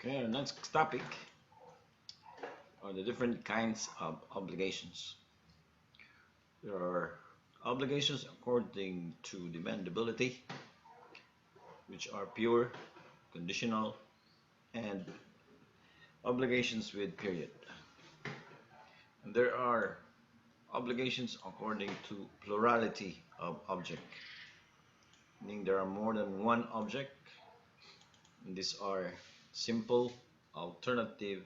Okay, our next topic are the different kinds of obligations. There are obligations according to demandability, which are pure, conditional, and obligations with period. And there are obligations according to plurality of object, meaning there are more than one object. And these are simple, alternative,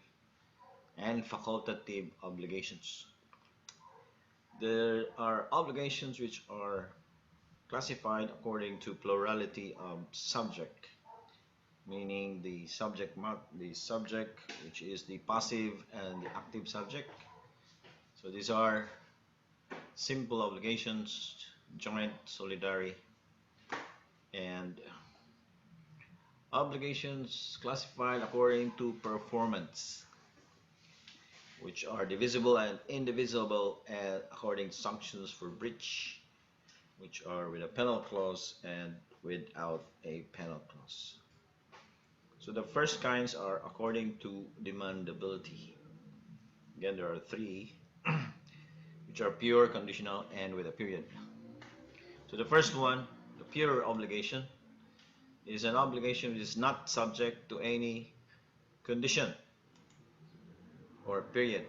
and facultative obligations. There are obligations which are classified according to plurality of subject, meaning the subject which is the passive and the active subject. So these are simple obligations, joint, solidary, and obligations classified according to performance, which are divisible and indivisible, and according to sanctions for breach, which are with a penal clause and without a penal clause. So the first kinds are according to demandability. Again, there are three, which are pure, conditional, and with a period. So the first one, the pure obligation, is an obligation which is not subject to any condition or period.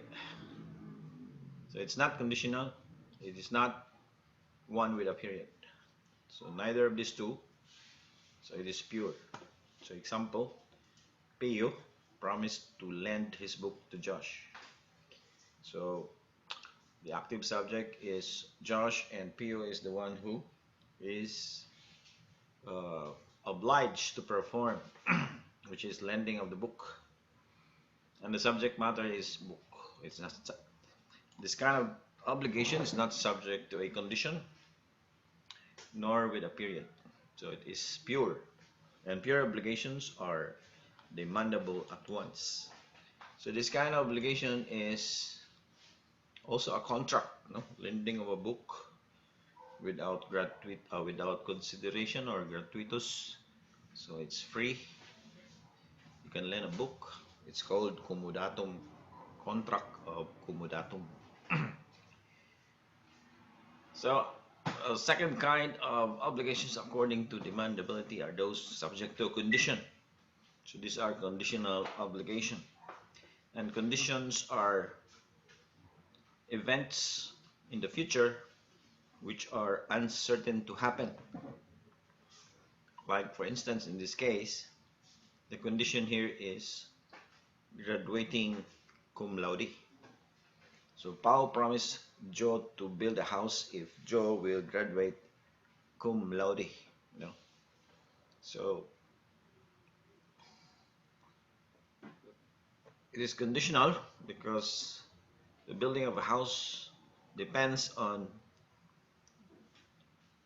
So it's not conditional, it is not one with a period. So neither of these two, so it is pure. So example, Pio promised to lend his book to Josh. So the active subject is Josh, and Pio is the one who is obliged to perform, which is lending of the book. And the subject matter is book. It's not, this kind of obligation is not subject to a condition nor with a period. So it is pure. And pure obligations are demandable at once. So this kind of obligation is also a contract, lending of a book without without consideration or gratuitous. So it's free. You can lend a book. It's called comodatum, contract of comodatum. So second kind of obligations according to demandability are those subject to a condition. So these are conditional obligation. And conditions are events in the future which are uncertain to happen. Like for instance, in this case, the condition here is graduating cum laude. So Pao promised Joe to build a house if Joe will graduate cum laude. So it is conditional because the building of a house depends on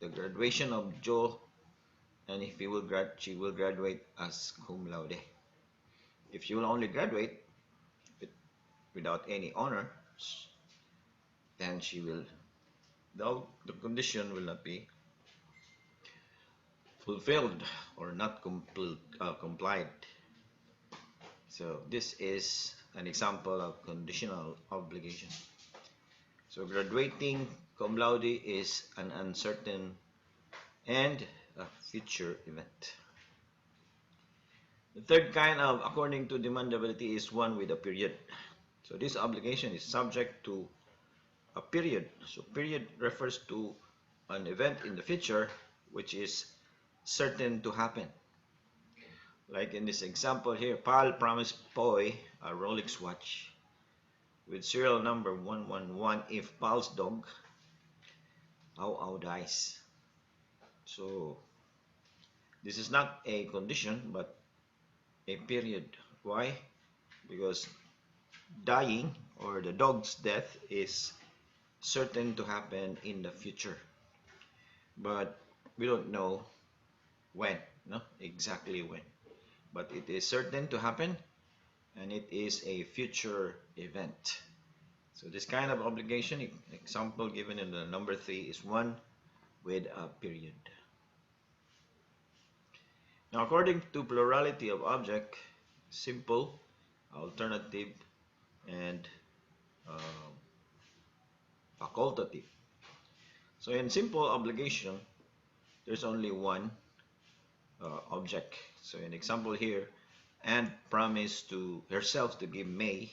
the graduation of Joe, and if she will graduate as cum laude. If she will only graduate without any honors, then the condition will not be fulfilled or not complied. So this is an example of conditional obligation. So graduating cum laude is an uncertain and a future event. The third kind of according to demandability is one with a period. So this obligation is subject to a period. So period refers to an event in the future which is certain to happen. Like in this example here, Pal promised Poi a Rolex watch with serial number 111 if Pal's dog Au dies. So this is not a condition but a period. Why? Because dying or the dog's death is certain to happen in the future, but we don't know when, exactly when, but it is certain to happen and it is a future event. So this kind of obligation, example given in the number 3, is one with a period. Now according to plurality of object, simple, alternative, and uh, facultative. So in simple obligation, there's only one object. So in example here, Anne promised to herself to give May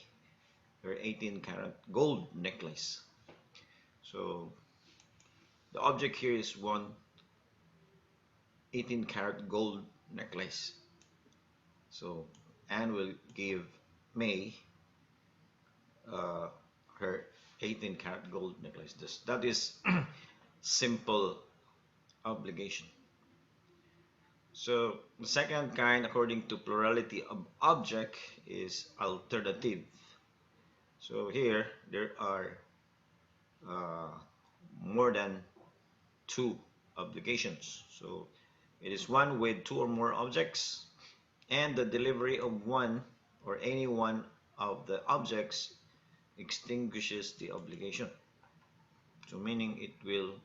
her 18-karat gold necklace. So the object here is one 18-karat gold necklace. So Anne will give May uh, her 18-karat gold necklace. That is simple obligation. So the second kind, according to plurality of object, is alternative. So here there are uh, more than two obligations. So it is one with two or more objects, and the delivery of one or any one of the objects extinguishes the obligation. So meaning it will,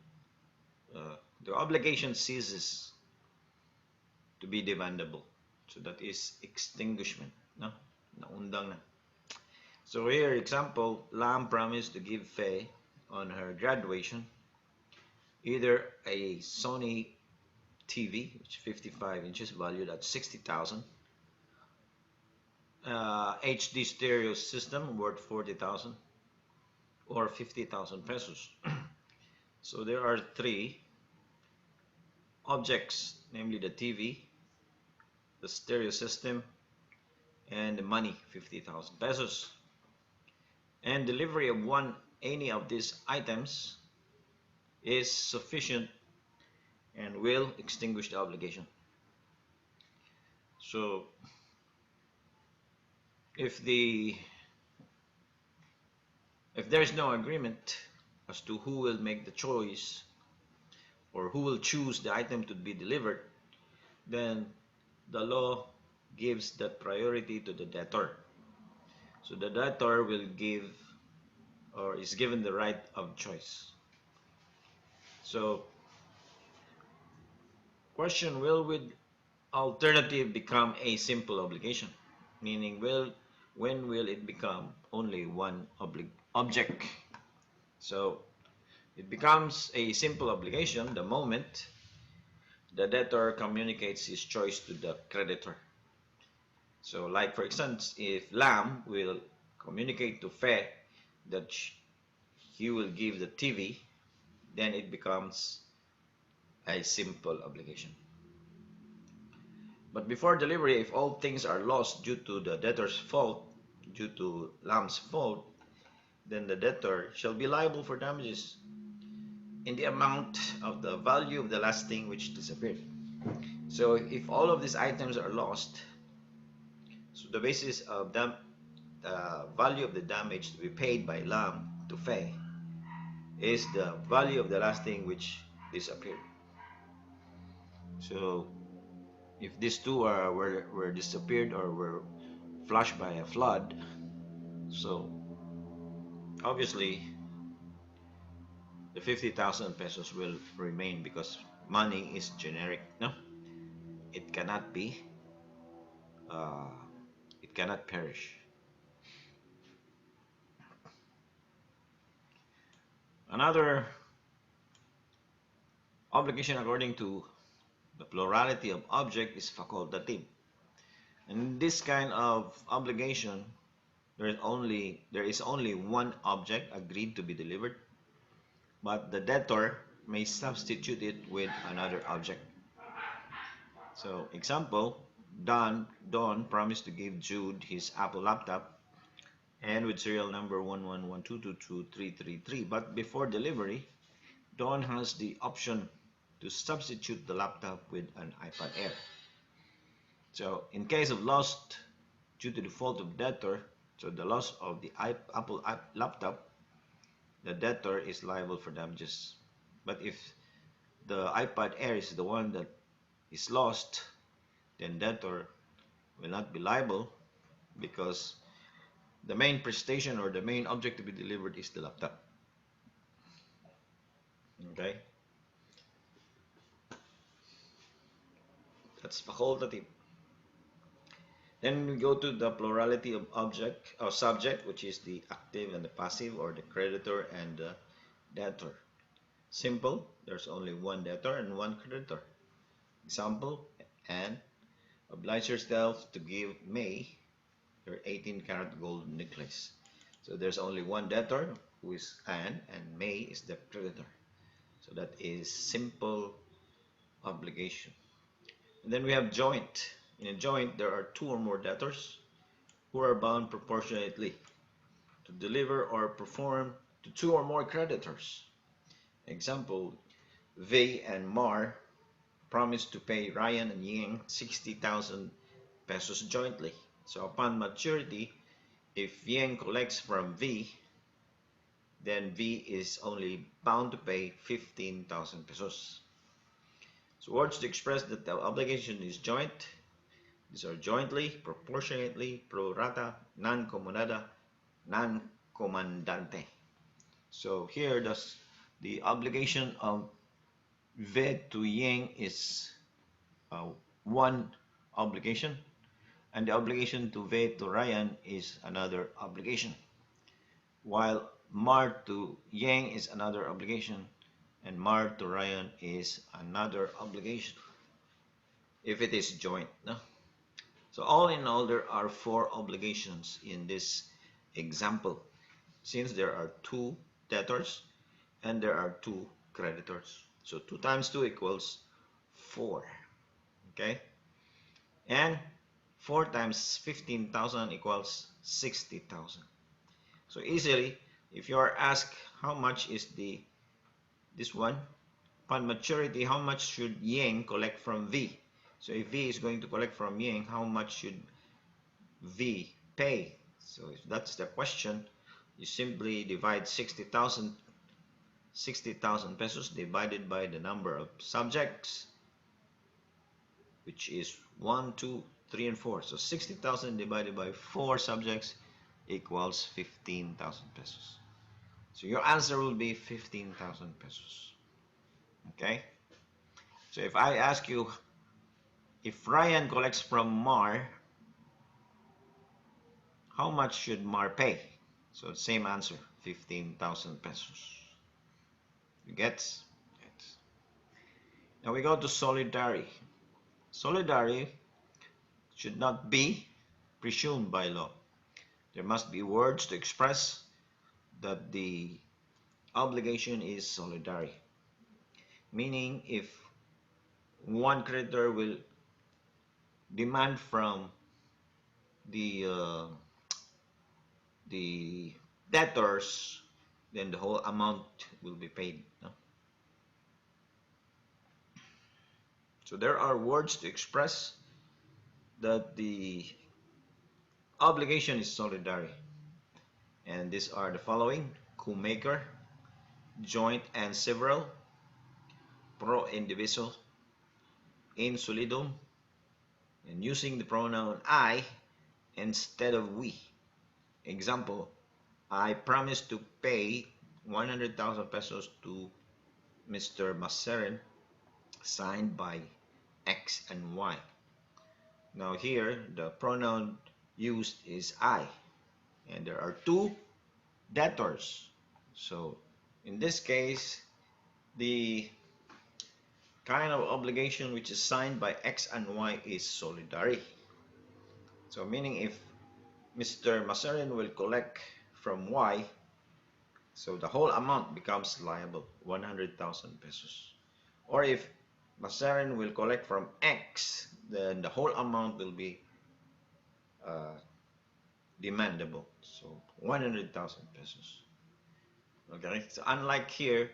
the obligation ceases to be demandable. So that is extinguishment. No? Naundang na. So here, example, Lam promised to give Faye on her graduation either a Sony TV, which is 55 inches, valued at 60,000, HD stereo system worth 40,000, or 50,000 pesos. So there are three objects, namely the TV, the stereo system, and the money, 50,000 pesos. And delivery of any of these items is sufficient and will extinguish the obligation. So if there is no agreement as to who will make the choice or who will choose the item to be delivered, then the law gives that priority to the debtor. So the debtor will give or is given the right of choice. So question, will with alternative become a simple obligation? Meaning, when will it become only one object? So it becomes a simple obligation the moment the debtor communicates his choice to the creditor. So like for instance, if Lam will communicate to Fe that he will give the TV, then it becomes a simple obligation. But before delivery, if all things are lost due to the debtor's fault, due to Lam's fault, then the debtor shall be liable for damages in the amount of the value of the last thing which disappeared. So if all of these items are lost, so the basis of the value of the damage to be paid by Lam to Fei is the value of the last thing which disappeared. So if these two were disappeared or were flushed by a flood, so obviously the 50,000 pesos will remain because money is generic. No, it cannot be, uh, it cannot perish. Another obligation according to the plurality of object is facultative. In this kind of obligation, there is only one object agreed to be delivered, but the debtor may substitute it with another object. So example, Don promised to give Jude his Apple laptop and with serial number 111222333, but before delivery, Don has the option to substitute the laptop with an iPad Air. So in case of loss due to the fault of debtor, so the loss of the Apple laptop, the debtor is liable for damages. But if the iPad Air is the one that is lost, then debtor will not be liable because the main prestation or the main object to be delivered is the laptop. Okay? That's facultative. Then we go to the plurality of object or subject, which is the active and the passive, or the creditor and the debtor. Simple, there's only one debtor and one creditor. Example, Anne, oblige yourself to give May your 18-karat gold necklace. So there's only one debtor, who is Anne, and May is the creditor. So that is simple obligation. And then we have joint. In a joint, there are two or more debtors who are bound proportionately to deliver or perform to two or more creditors. Example, Vey and Mar promised to pay Ryan and Ying 60,000 pesos jointly. So upon maturity, if Ying collects from V, then V is only bound to pay 15,000 pesos. So words to express that the obligation is joint. These are jointly, proportionately, pro rata, non-comunada, non-comandante. So here the obligation of V to Ying is one obligation, and the obligation to V to Ryan is another obligation, while Mar to Yang is another obligation, and Mar to Ryan is another obligation if it is joint. No? So all in all, there are 4 obligations in this example, since there are 2 debtors and there are 2 creditors. So 2 times 2 equals 4. Okay? And 4 times 15,000 equals 60,000. So easily, if you are asked how much is this one, upon maturity, how much should Yang collect from V? So if V is going to collect from Yang, how much should V pay? So if that's the question, you simply divide 60,000 pesos divided by the number of subjects, which is 1, 2, 3, and 4. So 60,000 divided by 4 subjects equals 15,000 pesos. So your answer will be 15,000 pesos. Okay? So if I ask you, if Ryan collects from Mar, how much should Mar pay? So same answer, 15,000 pesos. You get? Yes. Now we go to solidary. Solidary should not be presumed by law. There must be words to express that the obligation is solidary. Meaning, if one creditor will demand from the debtors, then the whole amount will be paid. No? So there are words to express that the obligation is solidary, and these are the following: co-maker, joint and several, pro indiviso, in solidum, and using the pronoun I instead of we. Example, I promise to pay 100,000 pesos to Mr. Maceren, signed by X and Y. Now here, the pronoun used is I, and there are 2 debtors. So in this case, the kind of obligation which is signed by X and Y is solidary. So meaning, if Mr. Maceren will collect from Y, so the whole amount becomes liable, 100,000 pesos. Or if Maceren will collect from X, then the whole amount will be demandable, so 100,000 pesos. Okay, so unlike here,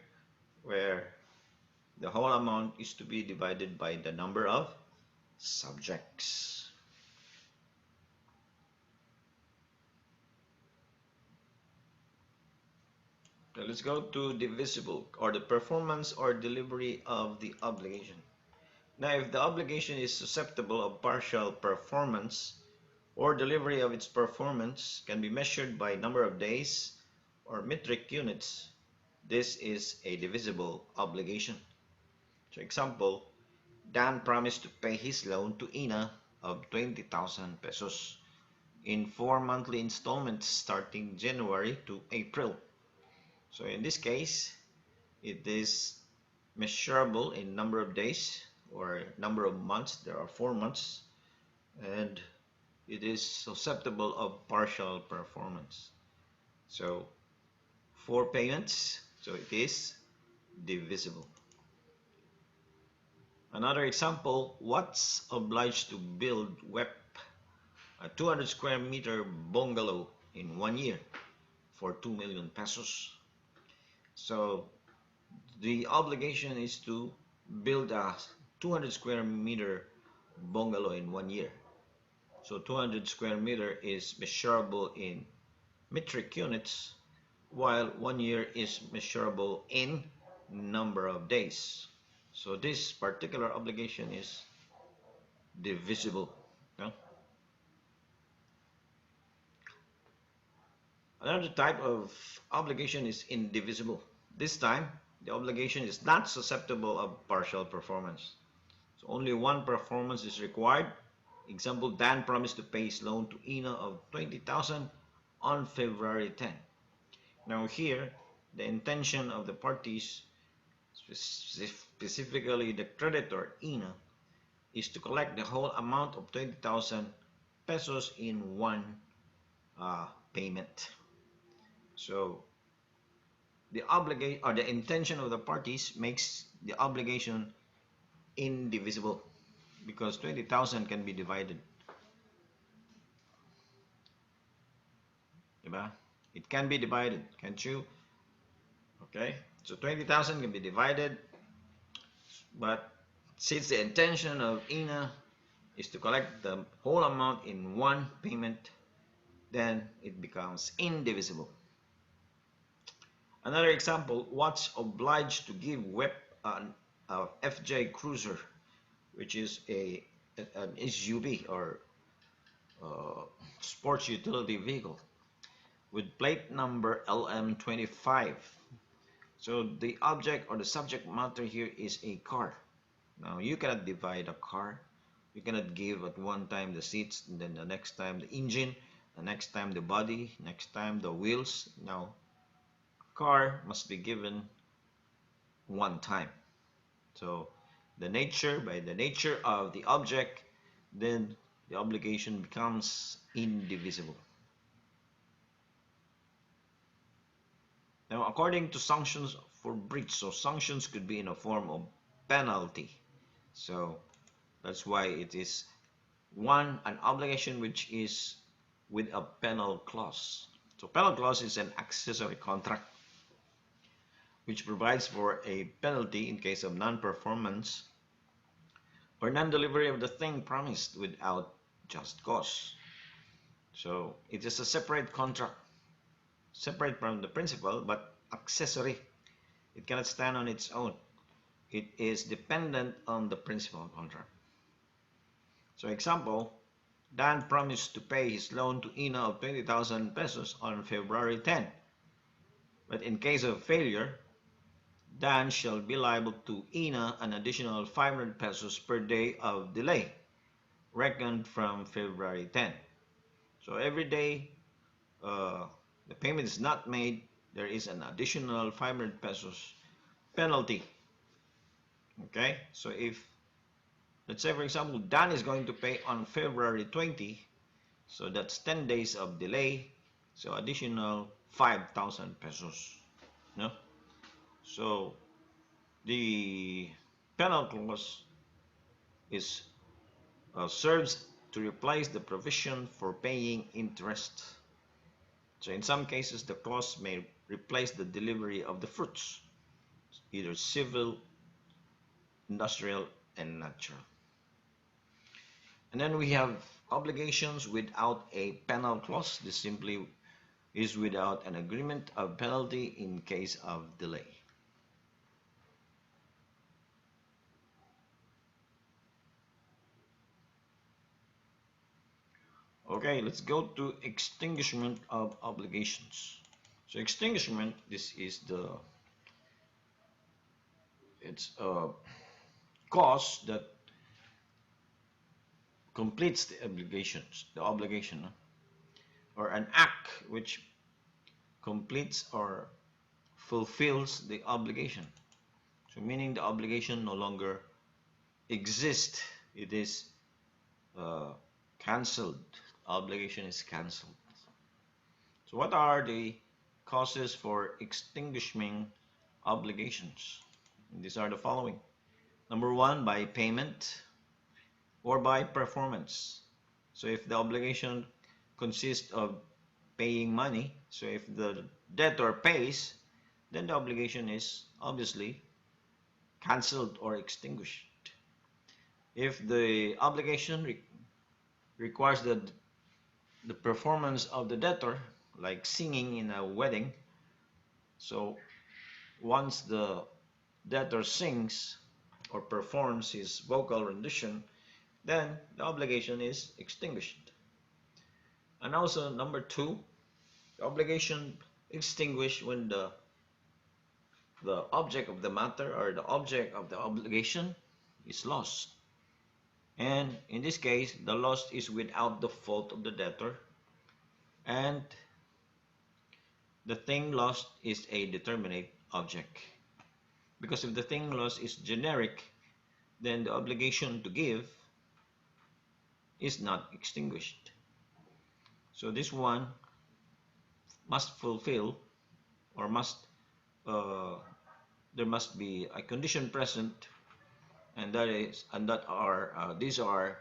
where the whole amount is to be divided by the number of subjects. Okay, let's go to divisible, or the performance or delivery of the obligation. Now, if the obligation is susceptible of partial performance, or delivery of its performance can be measured by number of days or metric units, this is a divisible obligation. So example, Dan promised to pay his loan to Ina of 20,000 pesos in 4 monthly installments starting January to April. So in this case, it is measurable in number of days or number of months. There are 4 months, and it is susceptible of partial performance. So 4 payments, so it is divisible. Another example, what's obliged to build WEP, a 200 square meter bungalow in 1 year for 2 million pesos. So the obligation is to build a 200 square meter bungalow in 1 year. So 200 square meter is measurable in metric units, while 1 year is measurable in number of days. So this particular obligation is divisible. No? Another type of obligation is indivisible. This time, the obligation is not susceptible of partial performance. So only one performance is required. Example, Dan promised to pay his loan to Ina of 20,000 on February 10. Now here, the intention of the parties, specifically the creditor Ina, is to collect the whole amount of 20,000 pesos in one payment. So the intention of the parties makes the obligation indivisible because 20,000 can be divided. It can be divided, can't you? Okay, so 20,000 can be divided, but since the intention of Ina is to collect the whole amount in one payment, then it becomes indivisible. Another example, what's obliged to give WEP an FJ Cruiser, which is an SUV or sports utility vehicle with plate number LM25. So the object or the subject matter here is a car. Now you cannot divide a car. You cannot give at one time the seats, and then the next time the engine, the next time the body, next time the wheels. Now car must be given one time. So by the nature of the object, then the obligation becomes indivisible. Now according to sanctions for breach, so sanctions could be in a form of penalty. So that's why it is an obligation which is with a penal clause. So penal clause is an accessory contract which provides for a penalty in case of non-performance or non-delivery of the thing promised without just cause. So it is a separate contract, separate from the principal, but accessory. It cannot stand on its own. It is dependent on the principal contract. So example, Dan promised to pay his loan to Ina of 20,000 pesos on February 10. But in case of failure, Dan shall be liable to Ina an additional 500 pesos per day of delay, reckoned from February 10. So every day the payment is not made, there is an additional 500 pesos penalty. Okay, so if, let's say for example, Dan is going to pay on February 20, so that's 10 days of delay, so additional 5,000 pesos. No? So the penal clause is serves to replace the provision for paying interest. So in some cases, the clause may replace the delivery of the fruits, either civil, industrial, and natural. And then we have obligations without a penal clause. This simply is without an agreement of penalty in case of delay. Okay, let's go to extinguishment of obligations. So extinguishment, this is it's a cause that completes the obligation, no? Or an act which completes or fulfills the obligation. So meaning the obligation no longer exists. It is uh, cancelled. Obligation is cancelled. So what are the causes for extinguishing obligations? And these are the following. Number one, by payment or by performance. So if the obligation consists of paying money, so if the debtor pays, then the obligation is obviously cancelled or extinguished. If the obligation requires the performance of the debtor, like singing in a wedding, so once the debtor sings or performs his vocal rendition, then the obligation is extinguished. And also number two, the obligation extinguished when the object of the matter or the object of the obligation is lost. And in this case, the loss is without the fault of the debtor, and the thing lost is a determinate object. Because if the thing lost is generic, then the obligation to give is not extinguished. So this one must fulfill, or uh, there must be a condition present, and these are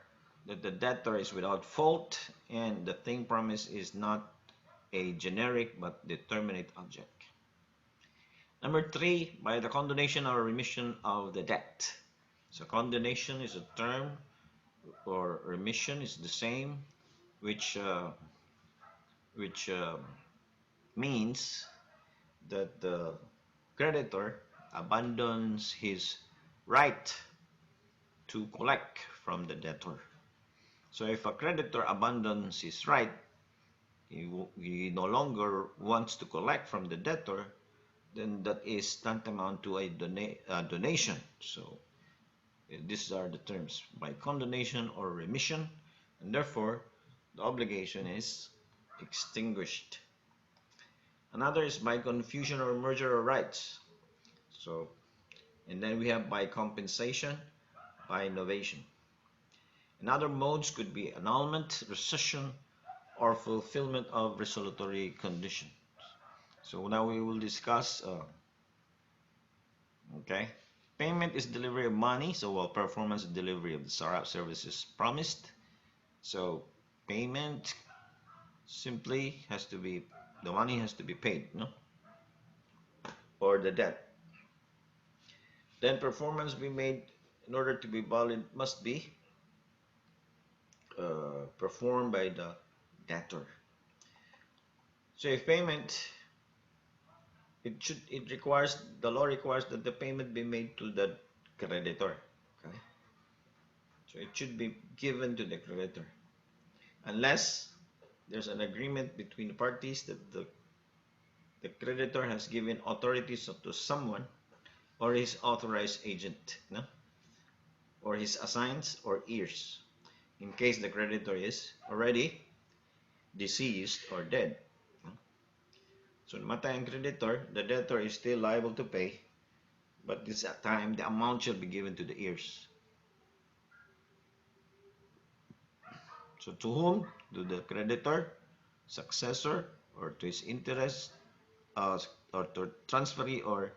that the debtor is without fault and the thing promised is not a generic but determinate object. Number three, by the condonation or remission of the debt. So condonation is a term, or remission is the same, which means that the creditor abandons his right to collect from the debtor. So if a creditor abandons his right, he no longer wants to collect from the debtor, then that is tantamount to a donation. So these are the terms, by condonation or remission, and therefore the obligation is extinguished. Another is by confusion or merger of rights. So, and then we have by compensation, by novation. And other modes could be annulment, rescission, or fulfillment of resolutory conditions. So now we will discuss, okay, payment is delivery of money, so while performance is delivery of the services promised. So payment simply has to be, the money has to be paid, no? Or the debt. Then performance be made, in order to be valid, must be performed by the debtor. So if payment, the law requires that the payment be made to the creditor. Okay? So it should be given to the creditor, unless there's an agreement between the parties that the creditor has given authorities to someone, or his authorized agent, no? Or his assigns or heirs, in case the creditor is already deceased or dead. So namatay ang creditor, the debtor is still liable to pay, but this time the amount shall be given to the heirs. So to whom? To the creditor, successor, or to his interest, or to transferee or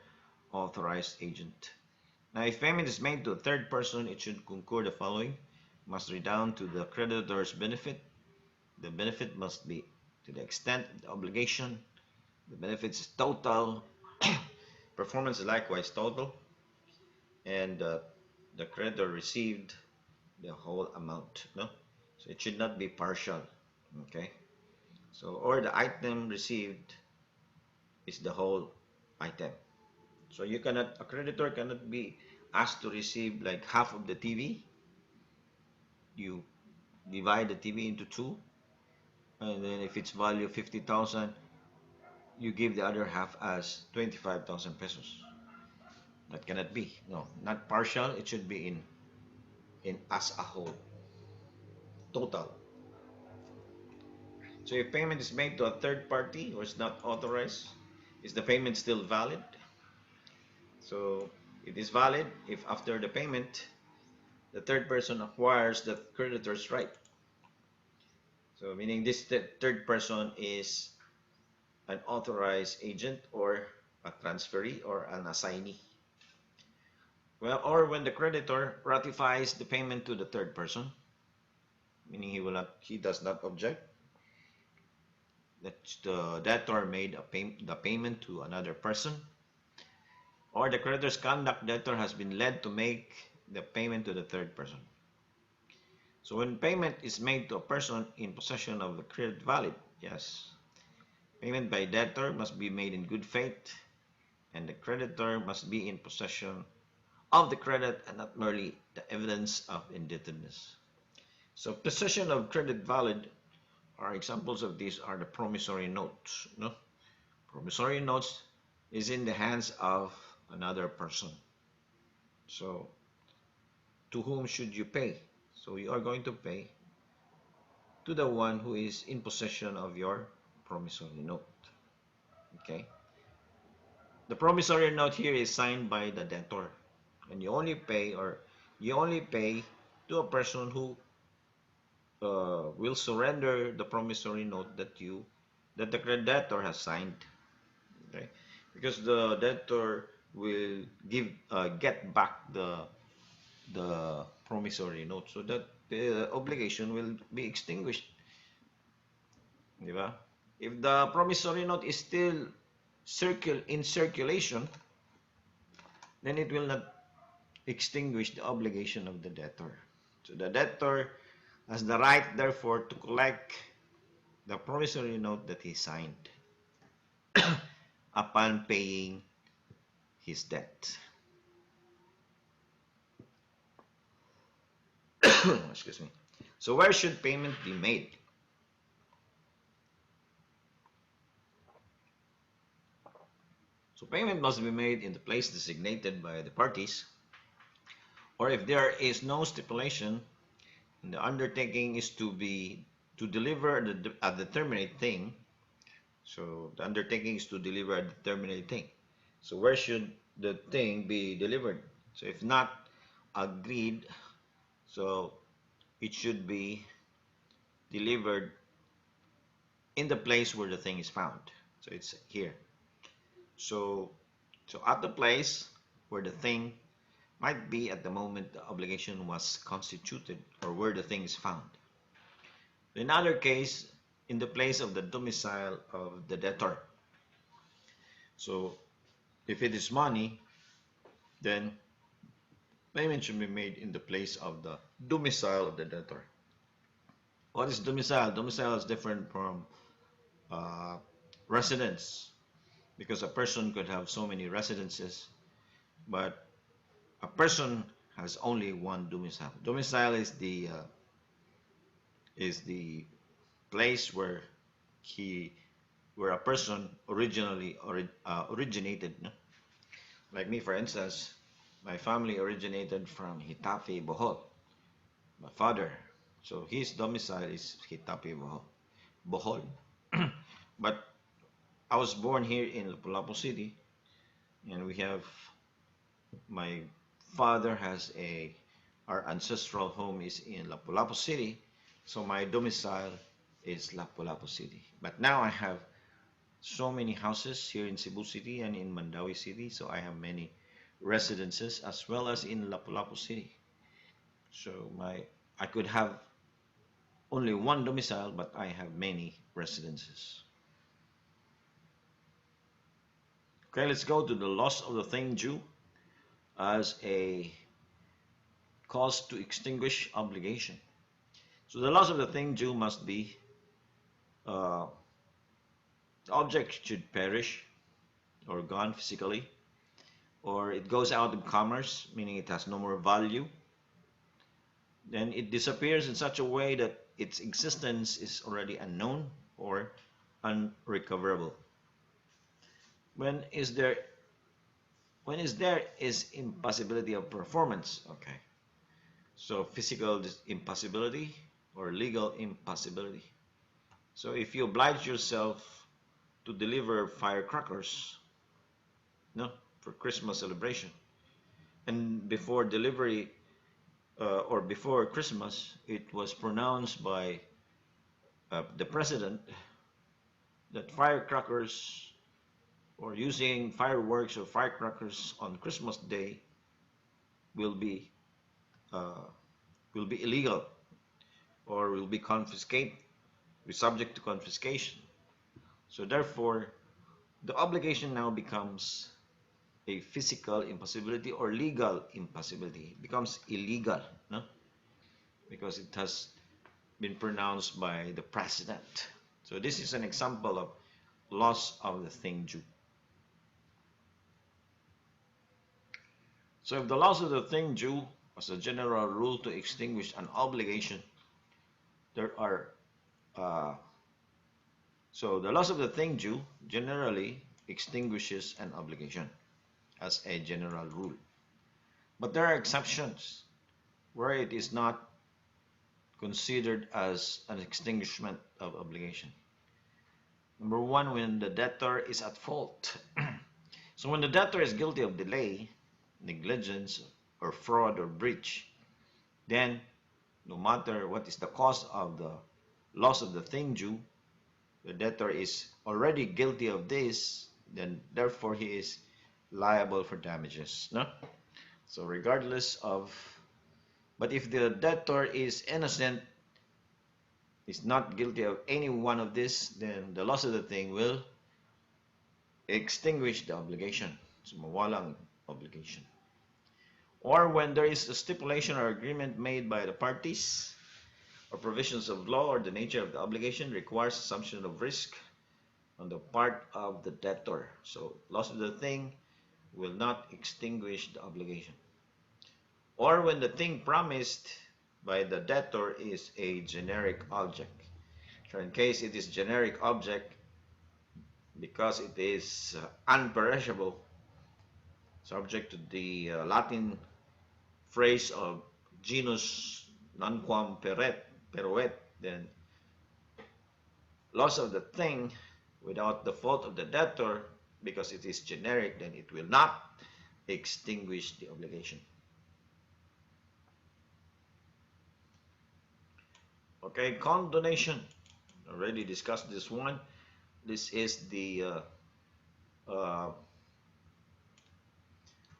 authorized agent. Now, if payment is made to a third person, it should concur the following: must redound to the creditor's benefit. The benefit must be to the extent of the obligation. The benefit is total. Performance is likewise total. And the creditor received the whole amount, no? So it should not be partial, okay? So, or the item received is the whole item. So a creditor cannot be asked to receive like half of the TV. You divide the TV into two, and then if it's value 50,000, you give the other half as 25,000 pesos. That cannot be. No, not partial. It should be in as a whole. total. So if payment is made to a third party or is not authorized, is the payment still valid? So it is valid if after the payment, the third person acquires the creditor's right. So meaning this third person is an authorized agent or a transferee or an assignee. Well, or when the creditor ratifies the payment to the third person, meaning he does not object that the debtor made the payment to another person, or the creditor's conduct debtor has been led to make the payment to the third person. So when payment is made to a person in possession of the credit valid, yes, payment by debtor must be made in good faith, and the creditor must be in possession of the credit and not merely the evidence of indebtedness. So possession of credit valid are examples of these are the promissory notes. No? Promissory notes is in the hands of another person. So to whom should you pay? So you are going to pay to the one who is in possession of your promissory note. Okay? The promissory note here is signed by the debtor, and you only pay to a person who will surrender the promissory note that the creditor has signed. Okay? Because the debtor will get back the promissory note so that the obligation will be extinguished. Di ba? If the promissory note is still in circulation, then it will not extinguish the obligation of the debtor. So the debtor has the right, therefore, to collect the promissory note that he signed upon paying his debt. Excuse me. So where should payment be made? So payment must be made in the place designated by the parties, or if there is no stipulation, the undertaking is to deliver a determinate thing. So the undertaking is to deliver a determinate thing. So where should the thing be delivered? So if not agreed, so it should be delivered in the place where the thing is found. So it's here. So at the place where the thing might be at the moment the obligation was constituted, or where the thing is found. In other case, in the place of the domicile of the debtor. So if it is money, then payment should be made in the place of the domicile of the debtor. What is domicile? Domicile is different from residence, because a person could have so many residences, but a person has only one domicile. Domicile is the place where a person originated. No? Like me, for instance, my family originated from Hitafe, Bohol. My father, so his domicile is Hitape, Bohol. But I was born here in Lapu-Lapu City, and my father has our ancestral home is in Lapu-Lapu City, so my domicile is Lapu-Lapu City. But now I have so many houses here in Cebu City and in Mandawi City, so I have many residences as well as in Lapu-Lapu City. So I could have only one domicile, but I have many residences. Okay, let's go to the loss of the thing due as a cause to extinguish obligation. So the loss of the thing due must be the object should perish or gone physically, or it goes out of commerce, meaning it has no more value. Then it disappears in such a way that its existence is already unknown or unrecoverable. When is there is impossibility of performance. Okay, so physical impossibility, or legal impossibility. So if you oblige yourself to deliver firecrackers, no, for Christmas celebration, and before delivery or before Christmas, it was pronounced by the president that firecrackers or using fireworks or firecrackers on Christmas Day will be uh, illegal or will be confiscated, be subject to confiscation. So therefore, the obligation now becomes a physical impossibility or legal impossibility. It becomes illegal, no? Because it has been pronounced by the president. So this is an example of loss of the thing due. So if the loss of the thing due was a general rule to extinguish an obligation, there are so the loss of the thing due generally extinguishes an obligation as a general rule. But there are exceptions where it is not considered as an extinguishment of obligation. Number one, when the debtor is at fault. So when the debtor is guilty of delay, negligence, or fraud or breach, then no matter what is the cause of the loss of the thing due, the debtor is already guilty of this, then therefore he is liable for damages. No? So regardless of, but if the debtor is innocent, is not guilty of any one of this, then the loss of the thing will extinguish the obligation. So mawalang obligation. Or when there is a stipulation or agreement made by the parties, or provisions of law, or the nature of the obligation requires assumption of risk on the part of the debtor. So loss of the thing will not extinguish the obligation. Or when the thing promised by the debtor is a generic object. So in case it is generic object, because it is unperishable, subject to the Latin phrase of genus nunquam peruet, then loss of the thing without the fault of the debtor, because it is generic, then it will not extinguish the obligation. Okay, condonation. Already discussed this one. This is the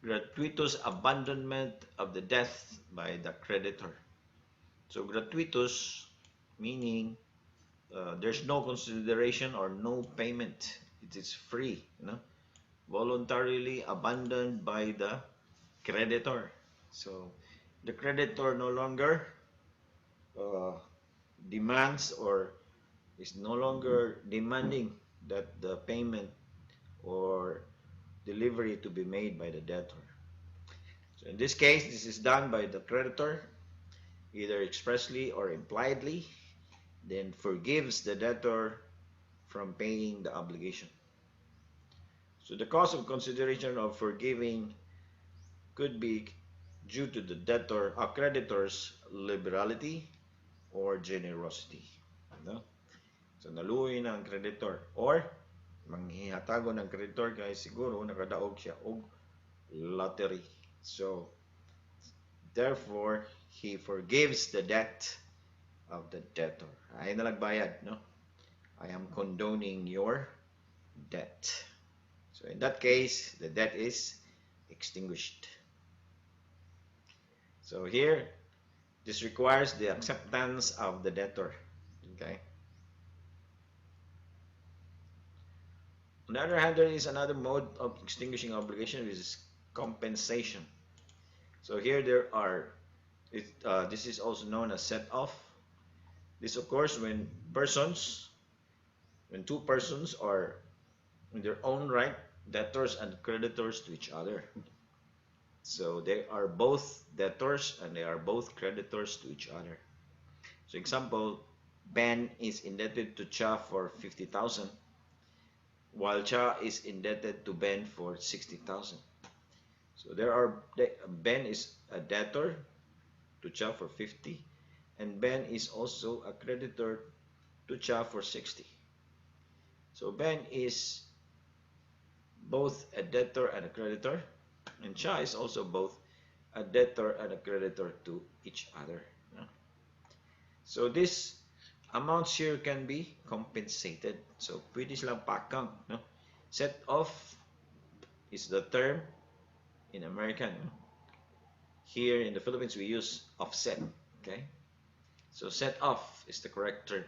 gratuitous abandonment of the debt by the creditor. So gratuitous meaning there's no consideration or no payment. It is free, voluntarily abandoned by the creditor. So the creditor no longer demands or is no longer demanding that the payment or delivery to be made by the debtor. So in this case, this is done by the creditor, either expressly or impliedly, then forgives the debtor from paying the obligation. So the cause of consideration of forgiving could be due to the debtor or creditor's liberality or generosity. So naluoy na ang creditor or manghihatago ng creditor kay siguro nakadaog siya og lottery. So therefore he forgives the debt of the debtor. Ay nalagbayad, no? I am condoning your debt. So in that case, the debt is extinguished. So here, this requires the acceptance of the debtor. Okay. On the other hand, there is another mode of extinguishing obligation, which is compensation. So here there are, this is also known as set off. This occurs when two persons are in their own right debtors and creditors to each other. So they are both debtors and they are both creditors to each other. So example, Ben is indebted to Cha for 50,000, while Cha is indebted to Ben for 60,000. So Ben is a debtor to Cha for 50, and Ben is also a creditor to Cha for 60. So Ben is both a debtor and a creditor, and Cha is also both a debtor and a creditor to each other. So this amounts here can be compensated. So pwede silang pa-account. Set off is the term in American. Here in the Philippines we use offset. Okay, so set off is the correct term.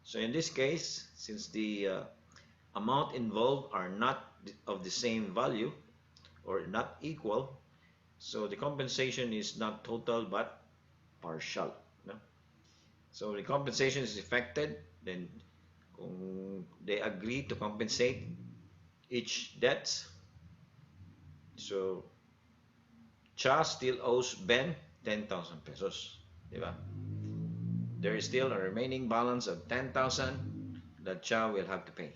So in this case, since the amount involved are not of the same value or not equal, so the compensation is not total but partial. So the compensation is effected, then kung they agree to compensate each debt, so Cha still owes Ben 10,000 pesos, diba? There is still a remaining balance of 10,000 that Cha will have to pay.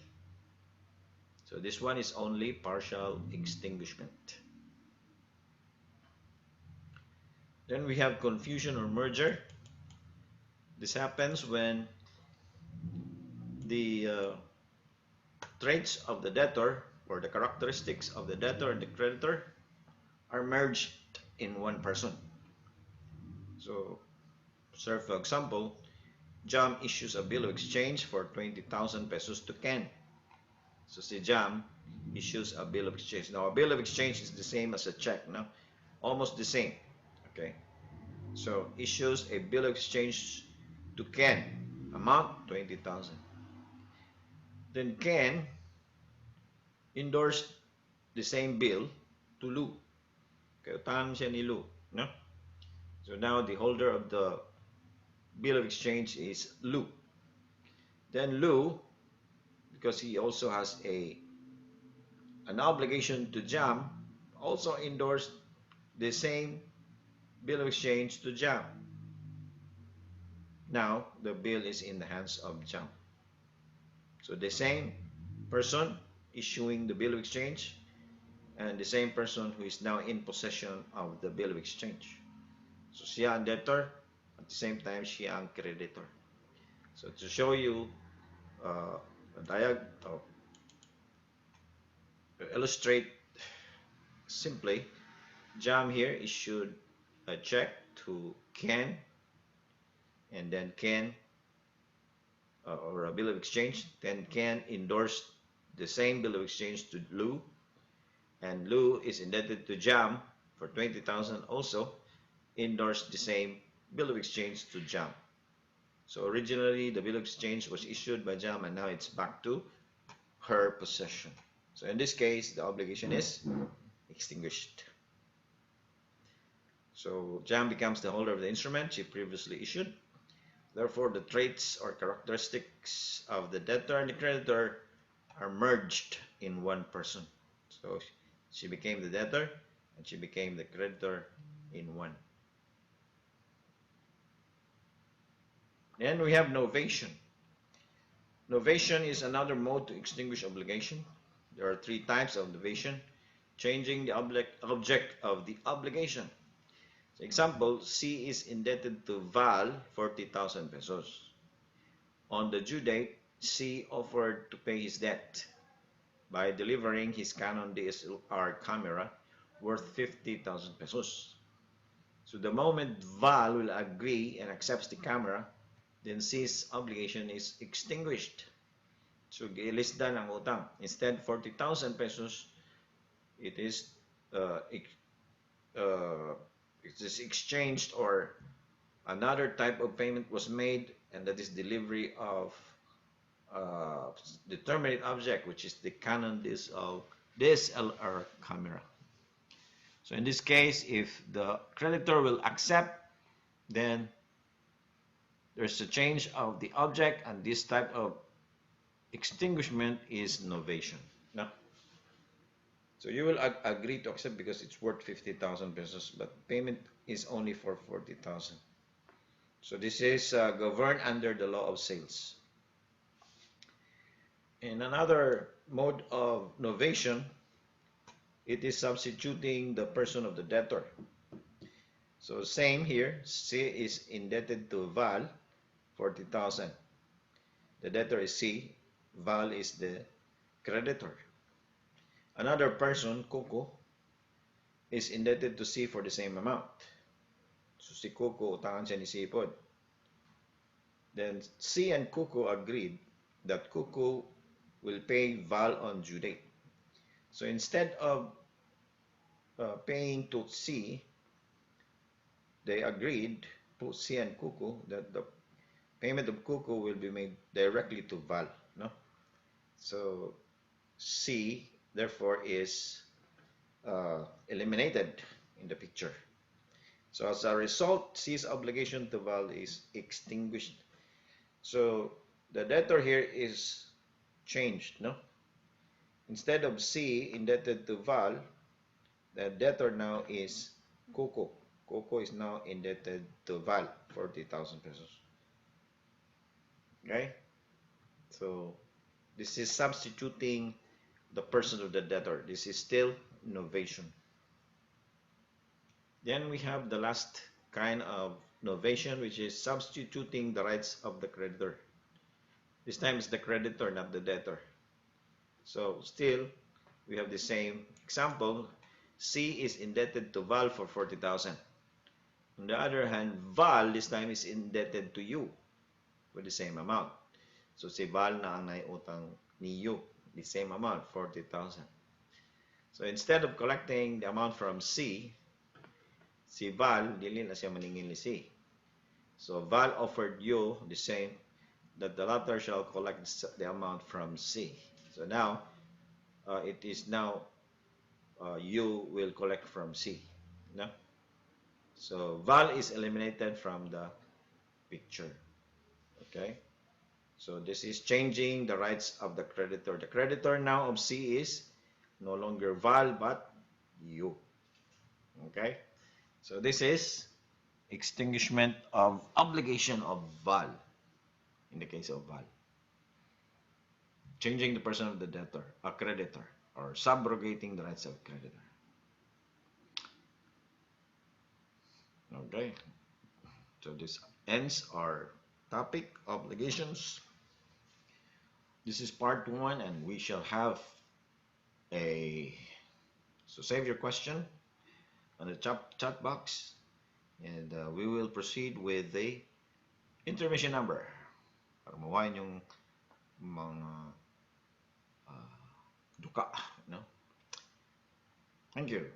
So this one is only partial extinguishment. Then we have confusion or merger. This happens when the traits of the debtor or the characteristics of the debtor and the creditor are merged in one person. So, sir, for example, Jam issues a bill of exchange for 20,000 pesos to Ken. So si Jam issues a bill of exchange. Now, a bill of exchange is the same as a check, no? Almost the same. Okay. So issues a bill of exchange to Ken. Amount 20,000. Then Ken endorsed the same bill to Lou. Okay, utangan siya ni Lou, no? So now the holder of the bill of exchange is Lou. Then Lou, because he also has an obligation to Jam, also endorsed the same bill of exchange to Jam. Now the bill is in the hands of Jam. So the same person issuing the bill of exchange and the same person who is now in possession of the bill of exchange. So siya ang debtor, at the same time siya ang creditor. So to show you illustrate simply, Jam here issued a check to Ken, and then Ken or a bill of exchange, then Ken endorsed the same bill of exchange to Lou, and Lou is indebted to Jam for 20,000, also endorsed the same bill of exchange to Jam. So originally the bill of exchange was issued by Jam and now it's back to her possession. So in this case the obligation is extinguished. So Jam becomes the holder of the instrument she previously issued. Therefore the traits or characteristics of the debtor and the creditor are merged in one person. So she became the debtor and she became the creditor in one. Then we have novation. Novation is another mode to extinguish obligation. There are three types of novation: changing the object of the obligation. So example, C is indebted to Val 40,000 pesos. On the due date, C offered to pay his debt by delivering his Canon DSLR camera worth 50,000 pesos. So the moment Val will agree and accepts the camera, then C's obligation is extinguished. So gilisdan ang utang. Instead 40,000 pesos, it is exchanged, or another type of payment was made, and that is delivery of determinate object, which is the Canon DSLR camera. So in this case, if the creditor will accept, then there's a change of the object, and this type of extinguishment is novation. No? So you will agree to accept because it's worth 50,000 pesos, but payment is only for 40,000. So this is governed under the law of sales. In another mode of novation, it is substituting the person of the debtor. So same here, C is indebted to Val 40,000. The debtor is C, Val is the creditor. Another person, Coco, is indebted to C for the same amount. So si Coco, utangan siya ni C pod. Then C and Coco agreed that Coco will pay Val on due date. So instead of paying to C, they agreed, C and Coco, that the payment of Coco will be made directly to Val. No? So C, therefore, is eliminated in the picture. So as a result, C's obligation to Val is extinguished. So the debtor here is changed, no? Instead of C indebted to Val, the debtor now is Coco. Coco is now indebted to Val, 40,000 pesos. Okay? So this is substituting the person of the debtor. This is still novation. Then we have the last kind of novation, which is substituting the rights of the creditor. This time it's the creditor, not the debtor. So still, we have the same example. C is indebted to Val for 40,000. On the other hand, Val this time is indebted to you for the same amount. So si Val na ang naiutang ni you, the same amount, 40,000. So instead of collecting the amount from C, si Val, dili na siya maningil ni C. So Val offered you the same, that the latter shall collect the amount from C. So now, it is now you will collect from C. No? So Val is eliminated from the picture. Okay? So this is changing the rights of the creditor. The creditor now of C is no longer Val but you. Okay? So this is extinguishment of obligation of Val in the case of Val. Changing the person of the debtor, a creditor, or subrogating the rights of creditor. Okay, so this ends our topic, obligations. This is part 1, and we shall have so save your question on the chat box, and we will proceed with the intermission number para mawain yung mga duka, no? Thank you.